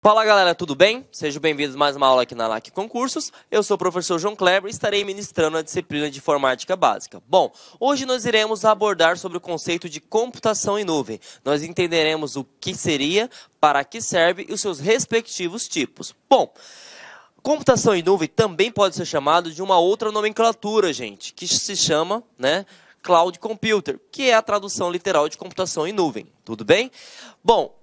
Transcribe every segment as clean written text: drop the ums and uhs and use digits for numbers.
Fala galera, tudo bem? Sejam bem-vindos a mais uma aula aqui na LAC Concursos. Eu sou o professor João Kleber e estarei ministrando a disciplina de Informática Básica. Bom, hoje nós iremos abordar sobre o conceito de computação em nuvem. Nós entenderemos o que seria, para que serve e os seus respectivos tipos. Bom, computação em nuvem também pode ser chamado de uma outra nomenclatura, gente, que se chama, Cloud Computer, que é a tradução literal de computação em nuvem. Tudo bem? Bom,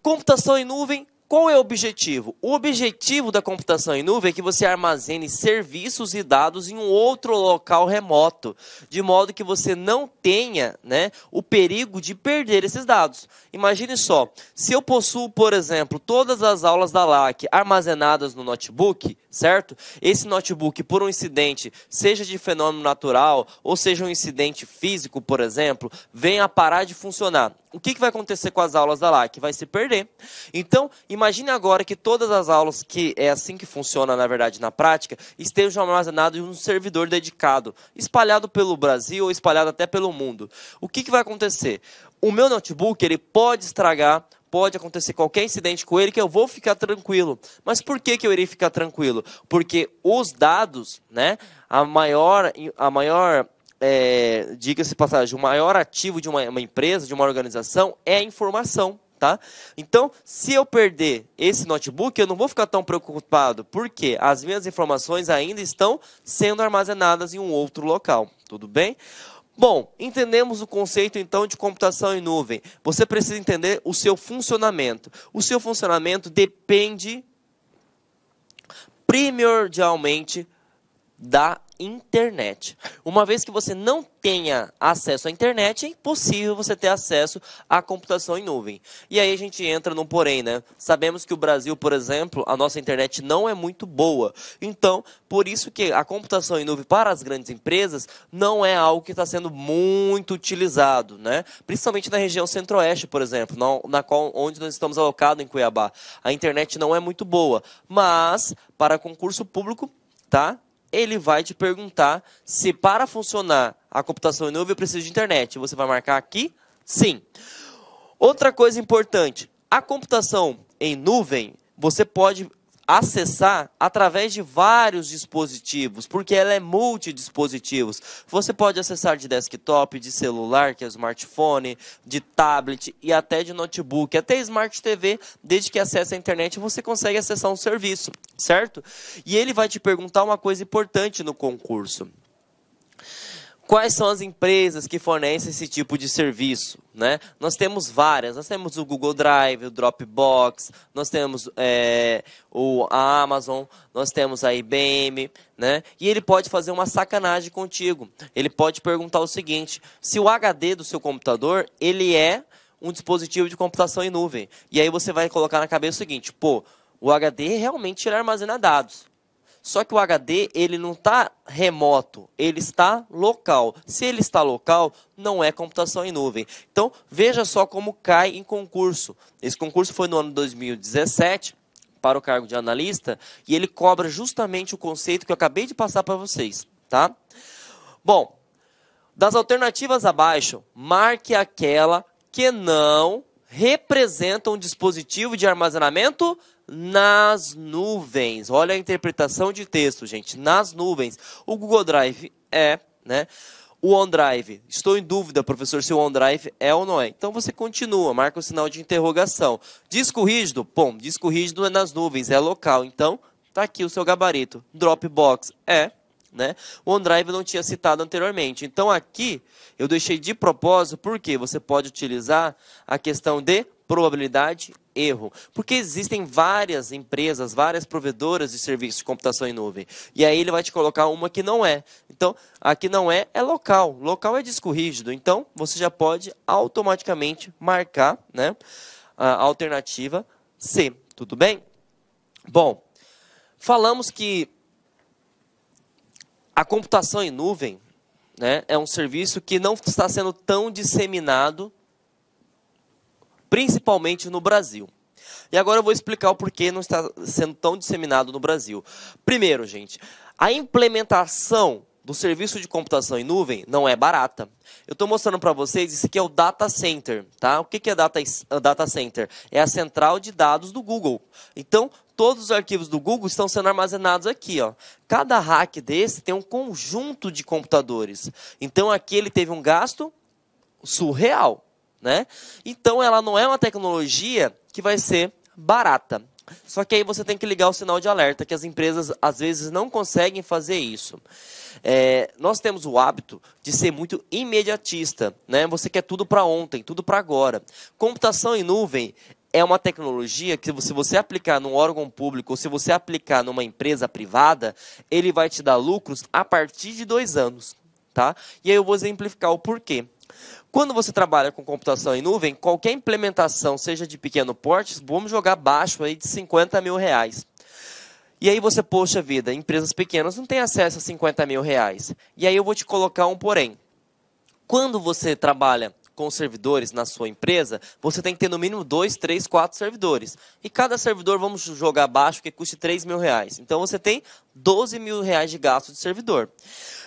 computação em nuvem. Qual é o objetivo? O objetivo da computação em nuvem é que você armazene serviços e dados em um outro local remoto, de modo que você não tenha, o perigo de perder esses dados. Imagine só, se eu possuo, por exemplo, todas as aulas da LAC armazenadas no notebook, certo? Esse notebook, por um incidente, seja de fenômeno natural, ou seja um incidente físico, por exemplo, venha a parar de funcionar. O que vai acontecer com as aulas da LAC? Vai se perder. Então, imagine agora que todas as aulas, que é assim que funciona, na verdade, na prática, estejam armazenadas em um servidor dedicado, espalhado pelo Brasil ou espalhado até pelo mundo. O que vai acontecer? O meu notebook, ele pode estragar, pode acontecer qualquer incidente com ele que eu vou ficar tranquilo. Mas por que eu irei ficar tranquilo? Porque os dados, diga-se de passagem, o maior ativo de uma empresa, de uma organização, é a informação, tá? Então, se eu perder esse notebook, eu não vou ficar tão preocupado, porque as minhas informações ainda estão sendo armazenadas em um outro local, tudo bem? Bom, entendemos o conceito, então, de computação em nuvem. Você precisa entender o seu funcionamento. O seu funcionamento depende primordialmente da internet. Uma vez que você não tenha acesso à internet, é impossível você ter acesso à computação em nuvem. E aí a gente entra num porém, Sabemos que o Brasil, por exemplo, a nossa internet não é muito boa. Então, por isso que a computação em nuvem para as grandes empresas não é algo que está sendo muito utilizado, Principalmente na região centro-oeste, por exemplo, onde nós estamos alocados em Cuiabá. A internet não é muito boa, mas para concurso público, ele vai te perguntar se para funcionar a computação em nuvem eu preciso de internet. Você vai marcar aqui? Sim. Outra coisa importante, a computação em nuvem você pode acessar através de vários dispositivos, porque ela é multidispositivos. Você pode acessar de desktop, de celular, que é o smartphone, de tablet e até de notebook, até Smart TV, desde que acesse a internet você consegue acessar um serviço, certo? E ele vai te perguntar uma coisa importante no concurso. Quais são as empresas que fornecem esse tipo de serviço? Nós temos várias, nós temos o Google Drive, o Dropbox, nós temos a Amazon, nós temos a IBM, E ele pode fazer uma sacanagem contigo. Ele pode perguntar o seguinte, se o HD do seu computador, ele é um dispositivo de computação em nuvem. E aí você vai colocar na cabeça o seguinte, o HD realmente ele armazena dados. Só que o HD, ele não está remoto, ele está local. Se ele está local, não é computação em nuvem. Então, veja só como cai em concurso. Esse concurso foi no ano 2017, para o cargo de analista, e ele cobra justamente o conceito que eu acabei de passar para vocês, tá? Bom, das alternativas abaixo, marque aquela que não representa um dispositivo de armazenamento nas nuvens. Olha a interpretação de texto, gente. Nas nuvens. O Google Drive é, O OneDrive. Estou em dúvida, professor, se o OneDrive é ou não é. Então você continua, marca o sinal de interrogação. Disco rígido? Bom, disco rígido é nas nuvens, é local. Então, tá aqui o seu gabarito. Dropbox é, O OneDrive eu não tinha citado anteriormente. Então aqui eu deixei de propósito porque você pode utilizar a questão de probabilidade erro. Porque existem várias empresas, várias provedoras de serviços de computação em nuvem. E aí ele vai te colocar uma que não é. Então, aqui não é local. Local é disco rígido. Então, você já pode automaticamente marcar, a alternativa C. Tudo bem? Bom, falamos que a computação em nuvem, é um serviço que não está sendo tão disseminado, principalmente no Brasil. E agora eu vou explicar o porquê não está sendo tão disseminado no Brasil. Primeiro, gente, a implementação do serviço de computação em nuvem não é barata. Eu estou mostrando para vocês, isso aqui é o Data Center, tá? O que é Data Center? É a central de dados do Google. Então, todos os arquivos do Google estão sendo armazenados aqui, ó. Cada rack desse tem um conjunto de computadores. Então, aqui ele teve um gasto surreal, né? Então, ela não é uma tecnologia que vai ser barata. Só que aí você tem que ligar o sinal de alerta, que as empresas às vezes não conseguem fazer isso. Nós temos o hábito de ser muito imediatista, né? Você quer tudo para ontem, tudo para agora. Computação em nuvem é uma tecnologia que, se você aplicar num órgão público ou se você aplicar numa empresa privada, ele vai te dar lucros a partir de 2 anos. Tá? E aí eu vou exemplificar o porquê. Quando você trabalha com computação em nuvem, qualquer implementação, seja de pequeno porte, vamos jogar abaixo aí de 50 mil reais. E aí você, poxa vida, empresas pequenas não têm acesso a 50 mil reais. E aí eu vou te colocar um porém. Quando você trabalha com servidores na sua empresa, você tem que ter no mínimo 2, 3, 4 servidores. E cada servidor, vamos jogar abaixo, que custe 3 mil reais. Então você tem 12 mil reais de gasto de servidor.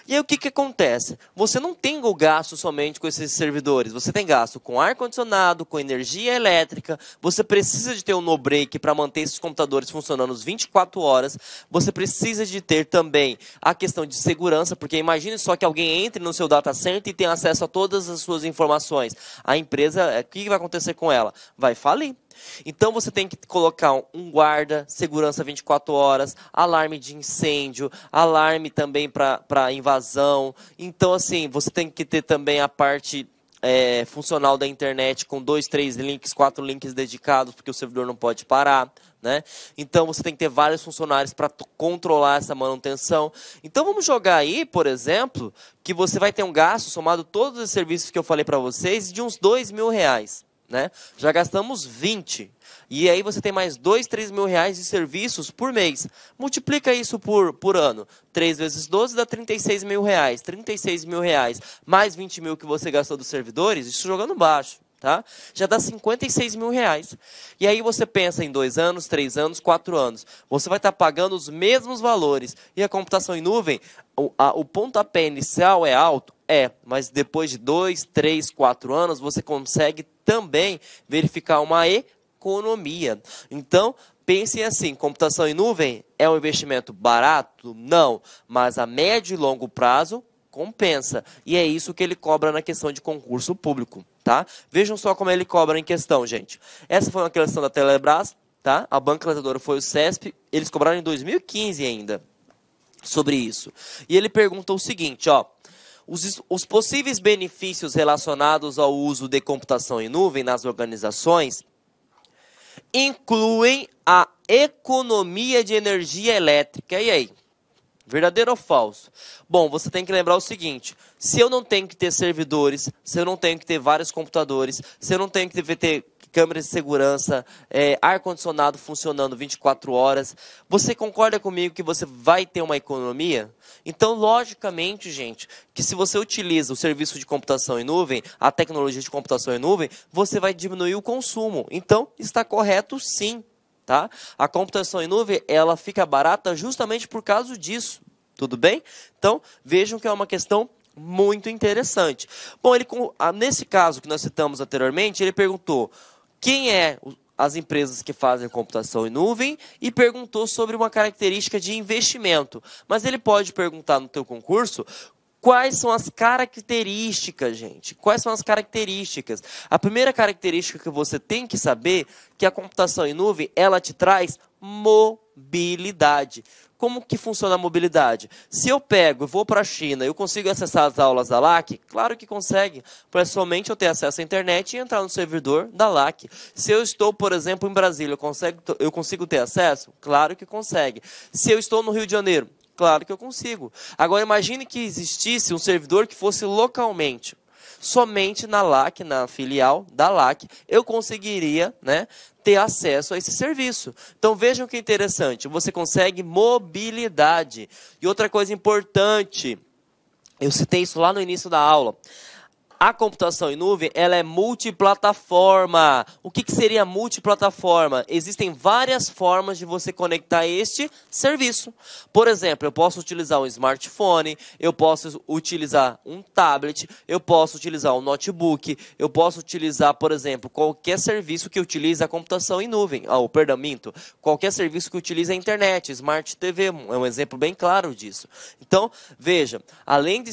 E aí o que acontece? Você não tem o gasto somente com esses servidores, você tem gasto com ar-condicionado, com energia elétrica, você precisa de ter um no-break para manter esses computadores funcionando as 24 horas, você precisa de ter também a questão de segurança, porque imagine só que alguém entre no seu data center e tenha acesso a todas as suas informações. A empresa, o que vai acontecer com ela? Vai falir. Então você tem que colocar um guarda, segurança 24 horas, alarme de incêndio, alarme também para invasão. Então assim, você tem que ter também a parte funcional da internet com 2, 3 links, 4 links dedicados, porque o servidor não pode parar, né? Então você tem que ter vários funcionários para controlar essa manutenção. Então vamos jogar aí, por exemplo, que você vai ter um gasto somado todos os serviços que eu falei para vocês de uns 2 mil reais. Né? Já gastamos 20. E aí você tem mais 2, 3 mil reais de serviços por mês. Multiplica isso por ano. 3 vezes 12 dá 36 mil reais. 36 mil reais mais 20 mil que você gastou dos servidores, isso jogando baixo. Tá? Já dá 56 mil reais. E aí você pensa em 2 anos, 3 anos, 4 anos. Você vai estar pagando os mesmos valores. E a computação em nuvem, o pontapé inicial é alto? Mas depois de 2, 3, 4 anos, você consegue também verificar uma economia. Então, pensem assim, computação em nuvem é um investimento barato? Não, mas a médio e longo prazo compensa. E é isso que ele cobra na questão de concurso público. Tá? Vejam só como ele cobra em questão, gente. Essa foi uma questão da Telebrás, tá? A banca latadora foi o CESP, eles cobraram em 2015 ainda sobre isso. E ele pergunta o seguinte, ó, os possíveis benefícios relacionados ao uso de computação em nuvem nas organizações incluem a economia de energia elétrica. E aí? Verdadeiro ou falso? Bom, você tem que lembrar o seguinte, se eu não tenho que ter servidores, se eu não tenho que ter vários computadores, se eu não tenho que ter câmeras de segurança, ar-condicionado funcionando 24 horas, você concorda comigo que você vai ter uma economia? Então, logicamente, gente, que se você utiliza o serviço de computação em nuvem, a tecnologia de computação em nuvem, você vai diminuir o consumo. Então, está correto sim. Tá? A computação em nuvem, ela fica barata justamente por causa disso, tudo bem? Então, vejam que é uma questão muito interessante. Bom, nesse caso que nós citamos anteriormente, ele perguntou quem as empresas que fazem computação em nuvem e perguntou sobre uma característica de investimento. Mas ele pode perguntar no teu concurso quais são as características, gente? Quais são as características? A primeira característica que você tem que saber que a computação em nuvem, ela te traz mobilidade. Como que funciona a mobilidade? Se eu vou para a China, eu consigo acessar as aulas da LAC? Claro que consegue. É somente eu ter acesso à internet e entrar no servidor da LAC. Se eu estou, por exemplo, em Brasília, eu consigo ter acesso? Claro que consegue. Se eu estou no Rio de Janeiro? Claro que eu consigo. Agora, imagine que existisse um servidor que fosse localmente. Somente na LAC, na filial da LAC, eu conseguiria, né, ter acesso a esse serviço. Então, vejam que interessante. Você consegue mobilidade. E outra coisa importante, eu citei isso lá no início da aula. A computação em nuvem, ela é multiplataforma. O que seria multiplataforma? Existem várias formas de você conectar este serviço. Por exemplo, eu posso utilizar um smartphone, eu posso utilizar um tablet, eu posso utilizar um notebook, eu posso utilizar, por exemplo, qualquer serviço que utilize a computação em nuvem. Qualquer serviço que utilize a internet, Smart TV, é um exemplo bem claro disso. Então, veja, além de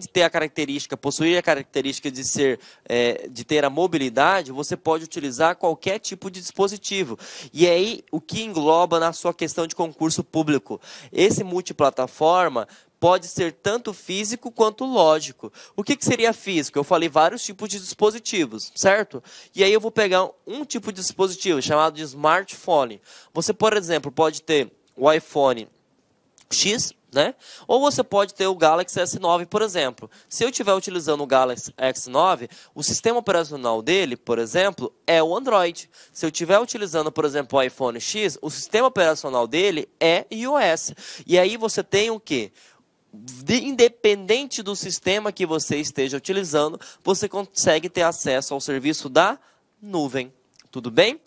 ter a característica, possuir a característica de ter a mobilidade, você pode utilizar qualquer tipo de dispositivo. E aí, o que engloba na sua questão de concurso público? Esse multiplataforma pode ser tanto físico quanto lógico. O que seria físico? Eu falei vários tipos de dispositivos, certo? E aí eu vou pegar um tipo de dispositivo chamado de smartphone. Você, por exemplo, pode ter o iPhone X, né? Ou você pode ter o Galaxy S9, por exemplo. Se eu estiver utilizando o Galaxy S9, o sistema operacional dele, por exemplo, é o Android. Se eu estiver utilizando, por exemplo, o iPhone X, o sistema operacional dele é iOS. E aí você tem o quê? Independente do sistema que você esteja utilizando, você consegue ter acesso ao serviço da nuvem. Tudo bem?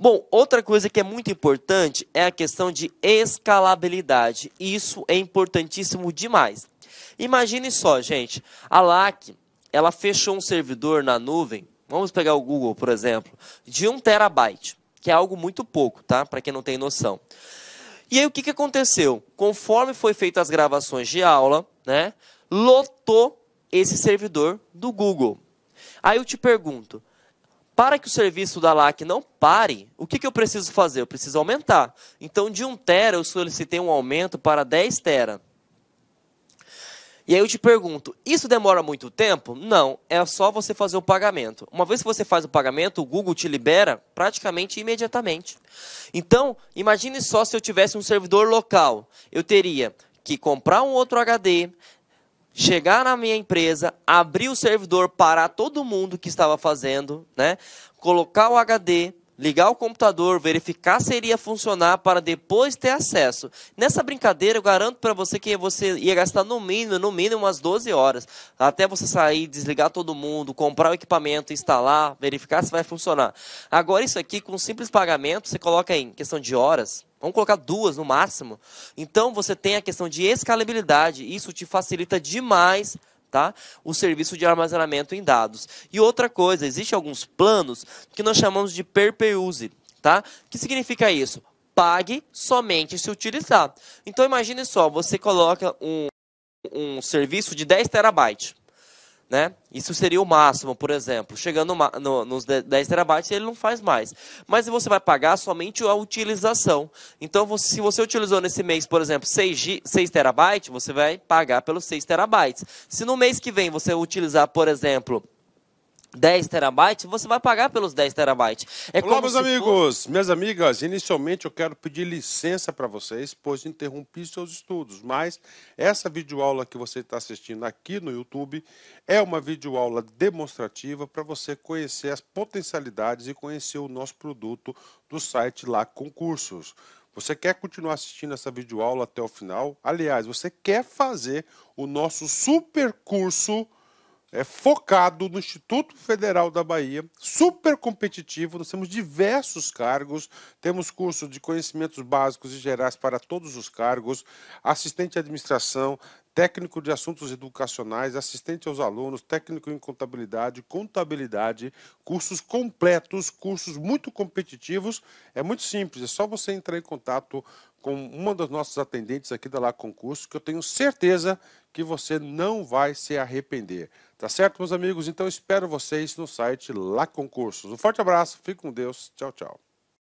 Bom, outra coisa que é muito importante é a questão de escalabilidade. Isso é importantíssimo demais. Imagine só, gente, a LAC, ela fechou um servidor na nuvem, vamos pegar o Google, por exemplo, de 1 terabyte, que é algo muito pouco, tá? Para quem não tem noção. E aí o que aconteceu? Conforme foi feitas as gravações de aula, né, lotou esse servidor do Google. Aí eu te pergunto, para que o serviço da LAC não pare, o que eu preciso fazer? Eu preciso aumentar. Então, de 1 tera, eu solicitei um aumento para 10 tera. E aí eu te pergunto, isso demora muito tempo? Não, é só você fazer o pagamento. Uma vez que você faz o pagamento, o Google te libera praticamente imediatamente. Então, imagine só se eu tivesse um servidor local. Eu teria que comprar um outro HD, chegar na minha empresa, abrir o servidor, parar todo mundo que estava fazendo, né? Colocar o HD, ligar o computador, verificar se iria funcionar para depois ter acesso. Nessa brincadeira, eu garanto para você que você ia gastar no mínimo umas 12 horas. Até você sair, desligar todo mundo, comprar o equipamento, instalar, verificar se vai funcionar. Agora, isso aqui, com um simples pagamento, você coloca em questão de horas. Vamos colocar 2 no máximo. Então, você tem a questão de escalabilidade. Isso te facilita demais, tá? O serviço de armazenamento em dados. E outra coisa, existem alguns planos que nós chamamos de pay-per-use, tá? O que significa isso? Pague somente se utilizar. Então, imagine só, você coloca um serviço de 10 terabytes. Né? Isso seria o máximo, por exemplo. Chegando nos 10 terabytes, ele não faz mais. Mas você vai pagar somente a utilização. Então, se você utilizou nesse mês, por exemplo, 6 terabytes, você vai pagar pelos 6 terabytes. Se no mês que vem você utilizar, por exemplo, 10 terabytes, você vai pagar pelos 10 terabytes. Olá, meus amigos, minhas amigas. Inicialmente eu quero pedir licença para vocês, pois interrompi seus estudos. Mas essa videoaula que você está assistindo aqui no YouTube é uma videoaula demonstrativa para você conhecer as potencialidades e conhecer o nosso produto do site LAC Concursos. Você quer continuar assistindo essa videoaula até o final? Aliás, você quer fazer o nosso super curso focado no Instituto Federal da Bahia, super competitivo. Nós temos diversos cargos, temos curso de conhecimentos básicos e gerais para todos os cargos, assistente de administração, técnico de assuntos educacionais, assistente aos alunos, técnico em contabilidade, cursos completos, cursos muito competitivos. É muito simples, é só você entrar em contato com uma das nossas atendentes aqui da LAC Concursos, que eu tenho certeza que você não vai se arrepender. Tá certo, meus amigos? Então, espero vocês no site LAC Concursos. Um forte abraço, fique com Deus, tchau, tchau.